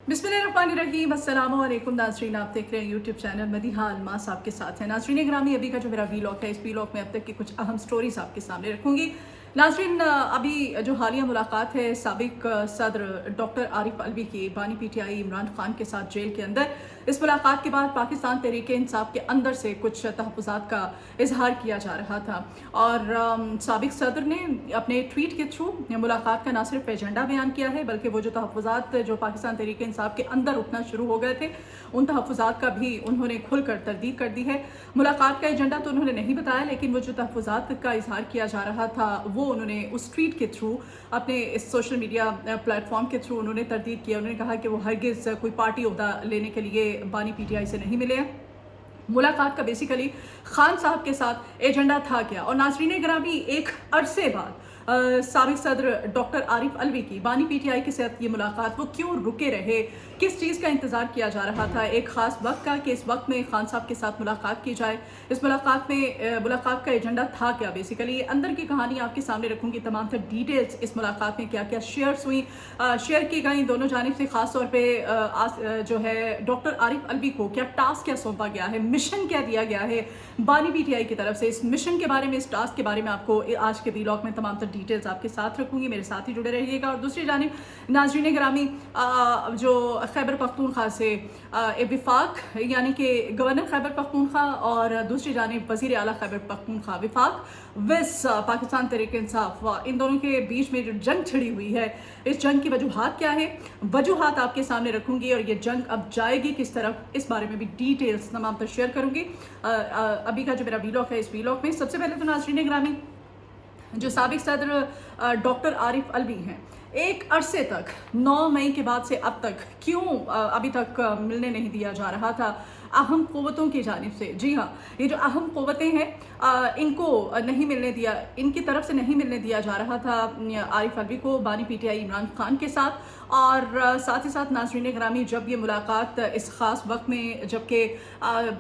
बिस्मिल्लाहिर्रहमानिर्रहीम, अस्सलामु अलैकुम नाज़रीन। आप देख रहे हैं यूट्यूब चैनल मदीहा अलमास आपके साथ है। नाज़रीन ग्रामी, अभी का जो मेरा वीलॉग है, इस वीलॉग में अब तक की कुछ अहम स्टोरीज आपके सामने रखूंगी। नाज़रीन, अभी जो हालिया मुलाकात है साबिक सदर डॉक्टर आरिफ अलवी की बानी पीटीआई इमरान खान के साथ जेल के अंदर, इस मुलाकात के बाद पाकिस्तान तहरीक इंसाफ के अंदर से कुछ तहफ़्फ़ुज़ात का इजहार किया जा रहा था और साबिक सदर ने अपने ट्वीट के थ्रू मुलाकात का न सिर्फ एजेंडा बयान किया है, बल्कि वो जो तहफ़्फ़ुज़ात जो पाकिस्तान तहरीक इंसाफ के अंदर उठना शुरू हो गए थे, उन तहफ़्फ़ुज़ात का भी उन्होंने खुलकर तरदीद कर दी है। मुलाकात का एजेंडा तो उन्होंने नहीं बताया, लेकिन वो जो तहफ़्फ़ुज़ात का इजहार किया जा रहा था वो उन्होंने उस ट्वीट के थ्रू अपने इस सोशल मीडिया प्लेटफॉर्म के थ्रू उन्होंने तरदीद किया। उन्होंने कहा कि वो हरगिज़ कोई पार्टी ओहदा लेने के लिए बानी पीटीआई से नहीं मिले हैं। मुलाकात का बेसिकली खान साहब के साथ एजेंडा था क्या। और नाज़रीन ग्रामी, एक अरसे बाद साबिक सदर डॉक्टर आरिफ अलवी की बानी पीटीआई के साथ ये मुलाकात वो क्यों रुके रहे, किस चीज़ का इंतज़ार किया जा रहा था, एक ख़ास वक्त का कि इस वक्त में खान साहब के साथ मुलाकात की जाए। इस मुलाकात में मुलाकात का एजेंडा था क्या, बेसिकली अंदर की कहानी आपके सामने रखूँगी। तमाम तर डिटेल्स इस मुलाकात में क्या क्या शेयर्स हुई, शेयर की गई दोनों जानिब से। ख़ास तौर पर जो है डॉक्टर आरिफ अलवी को क्या टास्क क्या सौंपा गया है, मिशन क्या दिया गया है बानी पीटीआई की तरफ से। इस मिशन के बारे में, इस टास्क के बारे में आपको आज के व्लॉग में तमाम तर डिटेल्स आपके साथ रखूंगी। मेरे साथ ही जुड़े रहिएगा। और दूसरी जानिब नाज़रीन ग्रामी, जो खैबर पख्तूनख्वा से विफाक यानी कि गवर्नर खैबर पख्तूनख्वा और दूसरी जानिब वज़ीर आला खैबर पख्तूनख्वा विफाक विस पाकिस्तान तहरीक इंसाफ, इन दोनों के बीच में जो जंग छिड़ी हुई है, इस जंग की वजूहात क्या है, वजूहात आपके सामने रखूंगी। और ये जंग अब जाएगी किस तरफ, इस बारे में भी डिटेल्स तमाम तर शेयर करूंगी अभी का जो मेरा वीलॉग है। इस वीलॉग में सबसे पहले तो नाज़रीन ग्रामी, जो साबिक सदर डॉक्टर आरिफ अलवी हैं, एक अरसे तक 9 मई के बाद से अब तक क्यों अभी तक मिलने नहीं दिया जा रहा था अहम क़ुव्वतों की जानिब से। जी हाँ, ये जो अहम क़ुव्वतें हैं इनको नहीं मिलने दिया, इनकी तरफ से नहीं मिलने दिया जा रहा था आरिफ अलवी को बानी पीटीआई इमरान खान के साथ। और साथ ही साथ नाज़रीन ग्रामी, जब ये मुलाकात इस ख़ास वक्त में, जबकि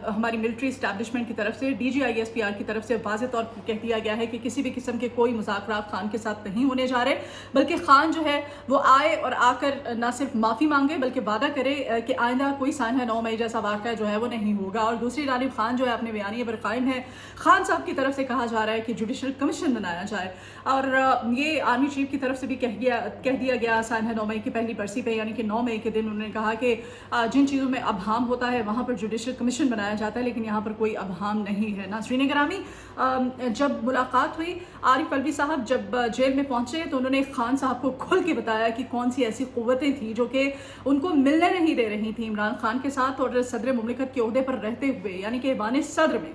हमारी मिलिट्री इस्टेब्लिशमेंट की तरफ से DGISPR की तरफ से वाज़ेह तौर पर कह दिया गया है कि किसी भी किस्म के कोई मुज़ाकरात खान के साथ नहीं होने जा रहे, बल्कि खान जो है वो आए और आकर ना सिर्फ माफ़ी मांगे बल्कि वादा करे कि आइंदा कोई सानहा 9 मई जैसा वाक़या जो है वो नहीं होगा। और दूसरी जानिब खान जो है अपने बयानिए पर कायम है। खान साहब की तरफ से कहा जा रहा है कि जुडिशल कमीशन बनाया जाए, और ये आर्मी चीफ की तरफ से भी कह दिया गया सानहा 9 मई की पहली बरसी पे, यानी कि 9 मई के दिन उन्होंने कहा कि जिन चीज़ों में अबहम होता है वहाँ पर जुडिशल कमीशन बनाया जाता है, लेकिन यहाँ पर कोई अबहम नहीं है। नाज़रीन ग्रामी, जब मुलाकात हुई, आरिफ अलवी साहब जब जेल में पहुँचे तो उन्होंने खान साहब को खुल के बताया कि कौन सी ऐसी क़ुव्वतें थी जो कि उनको मिलने नहीं दे रही थी इमरान खान के साथ। और सदर मुमलिकत के ओहदे पर रहते हुए, यानी कि ऐवान सदर में,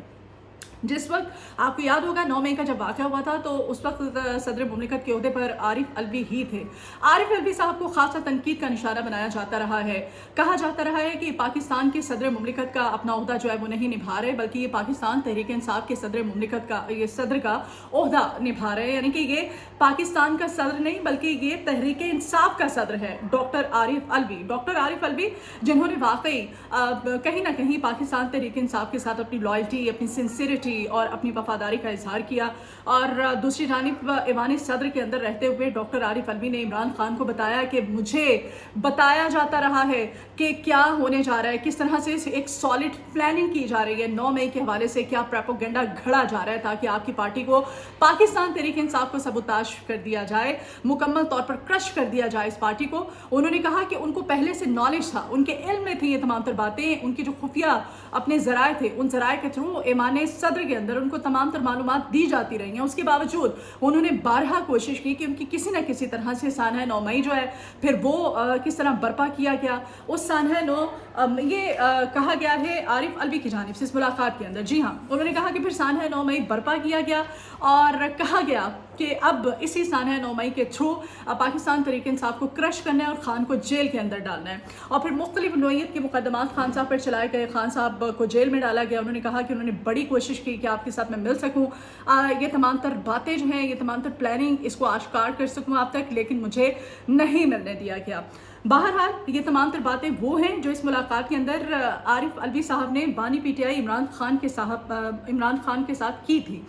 जिस वक्त आपको याद होगा 9 मई का जब वाक़या हुआ था, तो उस वक्त सदर मुमलिकत के ओहदे पर आरिफ अलवी ही थे। आरिफ अलवी साहब को खासा तनकीद का निशाना बनाया जाता रहा है। कहा जाता रहा है कि पाकिस्तान के सदर मुमलिकत का अपना ओहदा जो है वो नहीं निभा रहे, बल्कि ये पाकिस्तान तहरीक इंसाफ के सदर मुमलिकत का, ये सदर का ओहदा निभा रहे हैं। यानी कि ये पाकिस्तान का सदर नहीं, बल्कि ये तहरीक इंसाफ का सदर है डॉक्टर आरिफ अलवी। डॉक्टर आरिफ अलवी जिन्होंने वाकई कहीं ना कहीं पाकिस्तान तहरीक इंसाफ के साथ अपनी लॉयल्टी, अपनी सिंसियरिटी और अपनी वफादारी का इजहार किया। और दूसरी जानिब ऐवान सदर के अंदर रहते हुए डॉक्टर आरिफ अलवी ने इमरान खान को बताया कि मुझे बताया जाता रहा है कि क्या होने जा रहा है, किस तरह से एक सॉलिड प्लानिंग की जा रही है। 9 मई के हवाले से क्या प्रोपेगेंडा घड़ा जा रहा है ताकि आपकी पार्टी को, पाकिस्तान तहरीक इंसाफ को सबूताश कर दिया जाए, मुकम्मल तौर पर क्रश कर दिया जाए इस पार्टी को। उन्होंने कहा कि उनको पहले से नॉलेज था, उनके इल्म में थी ये तमाम तर बातें, उनकी जो खुफिया अपने ज़राए थे, उन ज़राए के थ्रू ऐवान सदर के अंदर उनको तमाम तर मालूमात दी जाती रही हैं। उसके बावजूद उन्होंने बारहा कोशिश की कि उनकी किसी न किसी तरह से सानहा 9 मई जो है फिर वो किस तरह बर्पा किया गया। उस सानहा 9 ये कहा गया है आरिफ अलवी की जानिब से इस मुलाकात के अंदर। जी हाँ, उन्होंने कहा कि फिर सानहा 9 मई बर्पा किया गया और कहा गया कि अब इसी सानहा 9 मई के थ्रू पाकिस्तान तहरीक इंसाफ को क्रश करना है और खान को जेल के अंदर डालना है। और फिर मुख्तलिफ नोयत के मुकदमात खान साहब पर चलाए गए, खान साहब को जेल में डाला गया। उन्होंने कहा कि उन्होंने बड़ी कोशिश की कि आपके साथ मैं मिल सकूं, ये तमाम तर बातें जो हैं, ये तमाम तर प्लानिंग, इसको आश्कार कर सकूं आप तक, लेकिन मुझे नहीं मिलने दिया गया। बहरहाल ये तमाम तर बातें वो हैं जो इस मुलाकात के अंदर आरिफ अलवी साहब ने बानी पीटीआई इमरान खान के साथ की थी।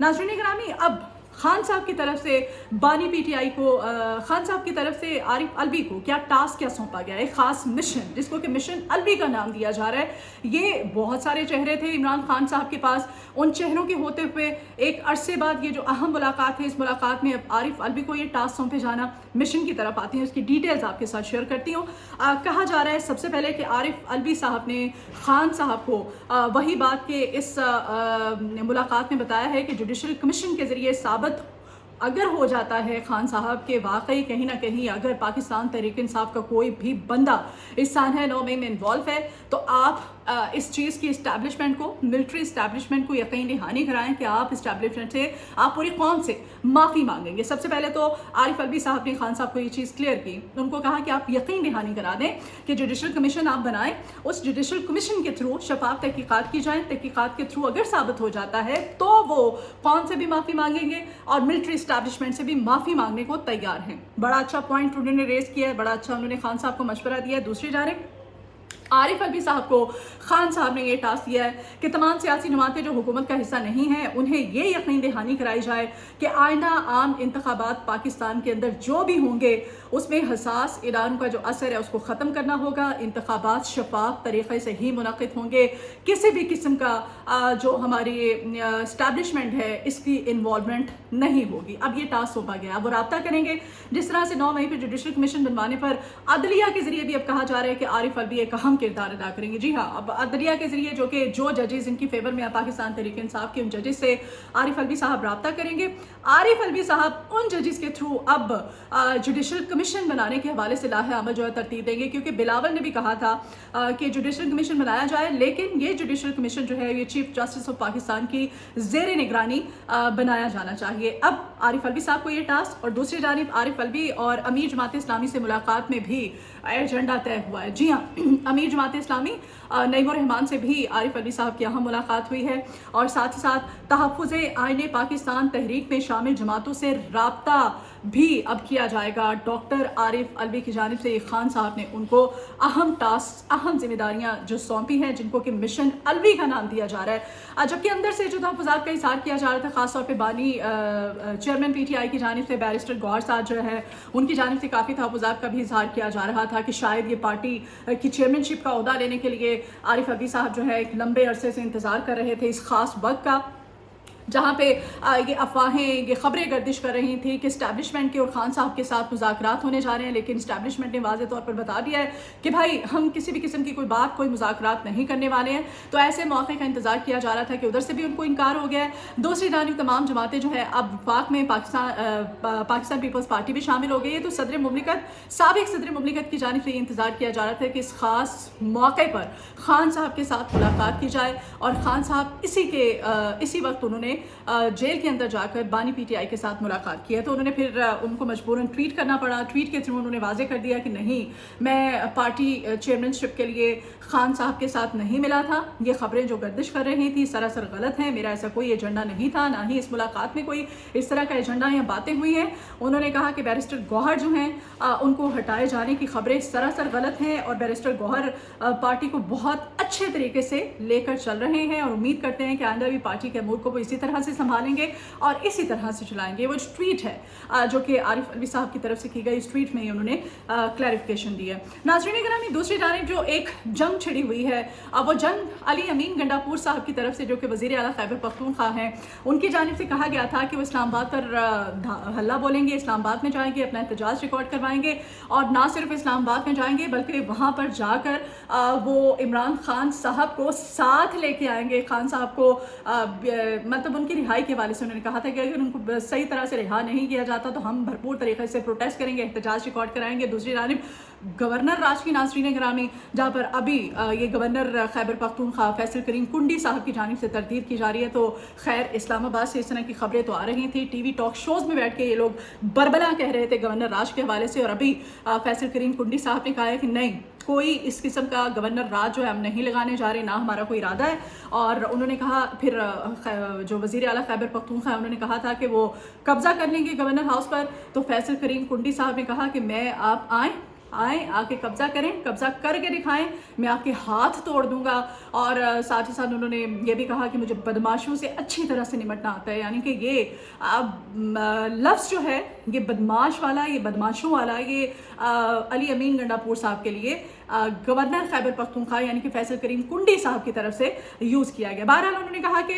नाज़रीन ग्रामी, अब खान साहब की तरफ से बानी पीटीआई को खान साहब की तरफ से आरिफ अलवी को क्या टास्क क्या सौंपा गया है, एक खास मिशन जिसको कि मिशन अलवी का नाम दिया जा रहा है। ये बहुत सारे चेहरे थे इमरान खान साहब के पास, उन चेहरों के होते हुए एक अरसे बाद ये जो अहम मुलाकात है, इस मुलाकात में अब आरिफ अलवी को ये टास्क सौंपे जाना मिशन की तरफ आती है। उसकी डिटेल्स आपके साथ शेयर करती हूँ। कहा जा रहा है सबसे पहले कि आरिफ अलवी साहब ने खान साहब को वही बात के इस मुलाकात में बताया है कि जुडिशल कमीशन के ज़रिए साबित अगर हो जाता है खान साहब के वाकई कहीं ना कहीं अगर पाकिस्तान तहरीक इंसाफ का कोई भी बंदा इस सानहा नौ में इन्वॉल्व है, तो आप इस चीज़ की इस्टेब्लिशमेंट को, मिलिट्री इस्टेब्लिशमेंट को यकीन दहानी कराएं कि आप इस्टेब्लिशमेंट से, आप पूरी कौम से माफ़ी मांगेंगे। सबसे पहले तो आरिफ अलवी साहब ने खान साहब को ये चीज़ क्लियर की, उनको कहा कि आप यकीन दहानी करा दें कि जुडिशल कमीशन आप बनाएं, उस जुडिशल कमीशन के थ्रू शफाफ तहकीकात की जाए, तहकीकात के थ्रू अगर साबित हो जाता है तो वो कौन से भी माफ़ी मांगेंगे और मिलिट्री इस्टेब्लिशमेंट से भी माफ़ी मांगने को तैयार हैं। बड़ा अच्छा पॉइंट उन्होंने रेज किया है, बड़ा अच्छा उन्होंने खान साहब को मशवरा दिया है। दूसरी जानिब आरिफ अलवी साहब को खान साहब ने ये टास्क दिया है कि तमाम सियासी जमातें जो हुकूमत का हिस्सा नहीं हैं उन्हें ये यकीन दहानी कराई जाए कि आइंदा आम इंतखाबात पाकिस्तान के अंदर जो भी होंगे उसमें हसास ईरान का जो असर है उसको ख़त्म करना होगा, इंतखाबात शफाफ तरीक़े से ही मुनक़िद होंगे, किसी भी किस्म का जो हमारी इस्टेब्लिशमेंट है इसकी इन्वॉल्वमेंट नहीं होगी। अब ये टास्क सौंपा गया, अब वो रब्ता करेंगे जिस तरह से 9 मई पर जुडिशल कमीशन बनवाने पर अदलिया के ज़रिए भी अब कहा जा रहा है कि आरिफ अलवी एक अहम किरदार अदा करेंगे। जी हाँ, अब अदलिया के जरिए जो जजेस इनकी फेवर में पाकिस्तान तहरीक इंसाफ के उन जजेस से आरिफ अलवी साहब रब्ता करेंगे। आरिफ अलवी साहब उन जजेस के थ्रू अब जुडिशल कमीशन बनाने के हवाले से लाहे अमल जो है तरतीब देंगे, क्योंकि बिलावल ने भी कहा था कि जुडिशल कमीशन बनाया जाए, लेकिन ये जुडिशल कमीशन जो है ये चीफ जस्टिस ऑफ पाकिस्तान की ज़ेर निगरानी बनाया जाना चाहिए। अब आरिफ अलवी साहब को ये टास्क, और दूसरी जानिब आरिफ अलवी और अमीर जमात इस्लामी से मुलाकात में भी एजेंडा तय हुआ है। जी हाँ, अमीर जमात इस्लामी नईमुर रहमान से भी आरिफ अलवी साहब की अहम मुलाकात हुई है, और साथ ही साथ तहफ़्फ़ुज़े आईने पाकिस्तान तहरीक में शामिल जमातों से रब्ता भी अब किया जाएगा। डॉक्टर आरिफ अलवी की जानिब से खान साहब ने उनको अहम टास्क, अहम जिम्मेदारियां जो सौंपी हैं, जिनको कि मिशन अलवी का नाम दिया जा रहा है। जबकि अंदर से जो तहफ़्फ़ुज़ात का इज़हार किया जा रहा था, ख़ासतौर पर बानी चेयरमैन पीटीआई की जानिब से बैरिस्टर गौहर साहब जो है उनकी जानिब से काफ़ी तहफ़्फ़ुज़ात का भी इज़हार किया जा रहा था कि शायद ये पार्टी की चेयरमैनशिप का ओहदा लेने के लिए आरिफ अलवी साहब जो है एक लंबे अरसे से इंतज़ार कर रहे थे इस खास वक्त का, जहाँ पे ये अफवाहें, ये खबरें गर्दिश कर रही थी कि इस्टेब्लिशमेंट के और खान साहब के साथ मुज़ाकरात होने जा रहे हैं, लेकिन इस्टेब्लिशमेंट ने वाज़े तौर पर बता दिया है कि भाई हम किसी भी किस्म की कोई बात, कोई मुज़ाकरात नहीं करने वाले हैं। तो ऐसे मौके का इंतज़ार किया जा रहा था कि उधर से भी उनको इनकार हो गया है। दूसरी जानिब तमाम जमातें जो है अब वफाक में पाकिस्तान पीपल्स पार्टी भी शामिल हो गई है, तो सदर मुमलिकत, साबिक सदर मुमलिकत की जानिब से ये इंतज़ार किया जा रहा था कि इस खास मौके पर खान साहब के साथ मुलाकात की जाए, और खान साहब इसी वक्त उन्होंने जेल के अंदर जाकर बानी पीटीआई के साथ मुलाकात की है। तो उन्होंने फिर उनको मजबूरन ट्वीट करना पड़ा। ट्वीट के थ्रू उन्होंने वाजे कर दिया कि नहीं, मैं पार्टी चेयरमैनशिप के लिए खान साहब के साथ नहीं मिला था, ये खबरें जो गर्दिश कर रही थी सरासर गलत हैं, मेरा ऐसा कोई एजेंडा नहीं था, ना ही इस मुलाकात में कोई इस तरह का एजेंडा या बातें हुई हैं। उन्होंने कहा कि बैरिस्टर गौहर जो हैं उनको हटाए जाने की खबरें सरासर गलत हैं, और बैरिस्टर गौहर पार्टी को बहुत अच्छे तरीके से लेकर चल रहे हैं, और उम्मीद करते हैं कि आइंदा भी पार्टी के अमूर को वो इसी तरह से संभालेंगे और इसी तरह से चलाएंगे। वो जो ट्वीट है जो कि आरिफ अलवी साहब की तरफ से की गई, इस ट्वीट में उन्होंने क्लैरिफिकेशन दी है। नाज़रीन गिरामी, दूसरी जानिब जो एक जंग छिड़ी हुई है, वो जंग अली अमीन गंडापुर साहब की तरफ से, जो कि वज़ीर आला खैबर पख्तूनख्वा हैं, उनकी जानिब से कहा गया था कि वो इस्लामाबाद पर हल्ला बोलेंगे, इस्लामाबाद में जाएंगे, अपना एहतजाज रिकॉर्ड करवाएंगे, और ना सिर्फ इस्लामाबाद में जाएंगे बल्कि वहाँ पर जाकर वो इमरान खान साहब को साथ लेके आएंगे। खान साहब को मतलब उनकी रिहाई के हवाले से उन्होंने कहा था कि अगर उनको सही तरह से रिहा नहीं किया जाता तो हम भरपूर तरीके से प्रोटेस्ट करेंगे, एहतजाज रिकॉर्ड कराएंगे। दूसरी जानिब गवर्नर राज की नाज़रीन ग्रामी, जहाँ पर अभी ये गवर्नर खैबर पख्तूनख्वा फैसल करीम कुंडी साहब की जानिब से तरतीब की जा रही है। तो खैर इस्लामाबाद से इस तरह की खबरें तो आ रही थी, टीवी टॉक शोज़ में बैठ के ये लोग बरबला कह रहे थे गवर्नर राज के हवाले से, और अभी फैसल करीम कुंडी साहब ने कहा है कि नहीं, कोई इस किस्म का गवर्नर राज जो है हम नहीं लगाने जा रहे, ना हमारा कोई इरादा है। और उन्होंने कहा फिर जो वज़ीर आला खैबर पख्तूनख्वा है उन्होंने कहा था कि वो कब्ज़ा कर लेंगे गवर्नर हाउस पर। तो फैसल करीम कुंडी साहब ने कहा कि मैं आप आएँ आएँ, आके कब्ज़ा करें, कब्ज़ा करके दिखाएँ, मैं आपके हाथ तोड़ दूँगा। और साथ ही साथ उन्होंने ये भी कहा कि मुझे बदमाशों से अच्छी तरह से निपटना आता है। यानी कि ये लफ्ज़ जो है ये बदमाश वाला, ये बदमाशों वाला, ये अली अमीन गंडापुर साहब के लिए गवर्नर खैबर पख्तूनख्वा यानी कि फैसल करीम कुंडी साहब की तरफ से यूज़ किया गया। बहरहाल उन्होंने कहा कि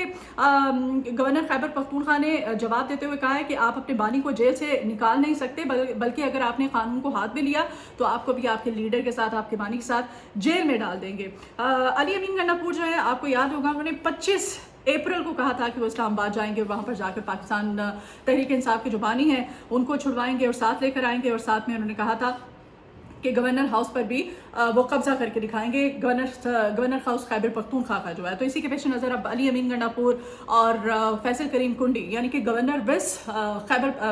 गवर्नर खैबर पख्तूनख्वा ने जवाब देते हुए कहा है कि आप अपने बानी को जेल से निकाल नहीं सकते, बल्कि अगर आपने कानून को हाथ में लिया तो आपको भी आपके लीडर के साथ, आपके बानी के साथ जेल में डाल देंगे। अली अमीन गंडापुर जो है, आपको याद होगा, उन्होंने 25 अप्रैल को कहा था कि वो इस्लामाबाद जाएंगे और वहाँ पर जाकर पाकिस्तान तहरीक इंसाफ के जो बानी हैं उनको छुड़वाएंगे और साथ लेकर आएंगे। और साथ में उन्होंने कहा था कि गवर्नर हाउस पर भी वो कब्जा करके दिखाएंगे, गवर्नर हाउस खैबर पख्तूनख्वा का जो है। तो इसी के पेश नज़र अब अली अमीन गंडापुर और फैसल करीम कुंडी यानी कि गवर्नर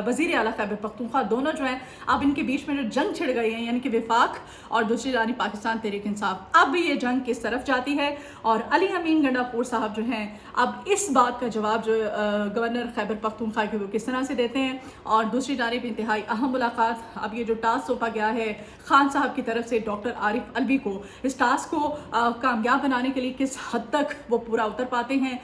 वज़ीर आला खैबर पख्तूनख्वा दोनों जो हैं, अब इनके बीच में जो जंग छिड़ गई है यानी कि विफाक और दूसरी जानिब पाकिस्तान तहरीक इंसाफ, अब ये जंग किस तरफ जाती है। और अली अमीन गंडापुर साहब जो हैं अब इस बात का जवाब जो गवर्नर खैबर पख्तूनख्वा के वो किस तरह से देते हैं। और दूसरी जानिब इंतहाई अहम मुलाकात, अब ये जो टास्क सौंपा गया है खान साहब की तरफ से डॉक्टर आरिफ अलवी को, इस टास्क को कामयाब बनाने के लिए किस हद तक वो पूरा उतर पाते हैं,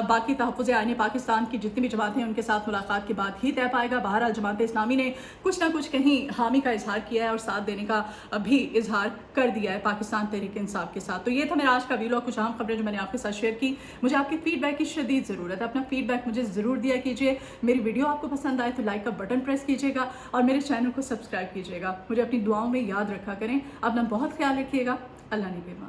बाकी तहफ़्फ़ुज़ आईन पाकिस्तान की जितनी भी जमातें हैं उनके साथ मुलाकात के बाद ही तय पाएगा। बहरहाल जमात इस्लामी ने कुछ ना कुछ कहीं हामी का इजहार किया है और साथ देने का भी इजहार कर दिया है पाकिस्तान तहरीक इंसाफ के साथ। तो ये था मेरा आज का वीडियो, कुछ अहम खबरें जो मैंने आपके साथ शेयर की। मुझे आपके फीडबैक की शदीद ज़रूरत है, अपना फीडबैक मुझे ज़रूर दिया कीजिए। मेरी वीडियो आपको पसंद आए तो लाइक का बटन प्रेस कीजिएगा और मेरे चैनल को सब्सक्राइब कीजिएगा। मुझे अपनी दुआओं में याद रखा करें। अपना बहुत ख्याल रखिएगा। अल्लाह निगहबान।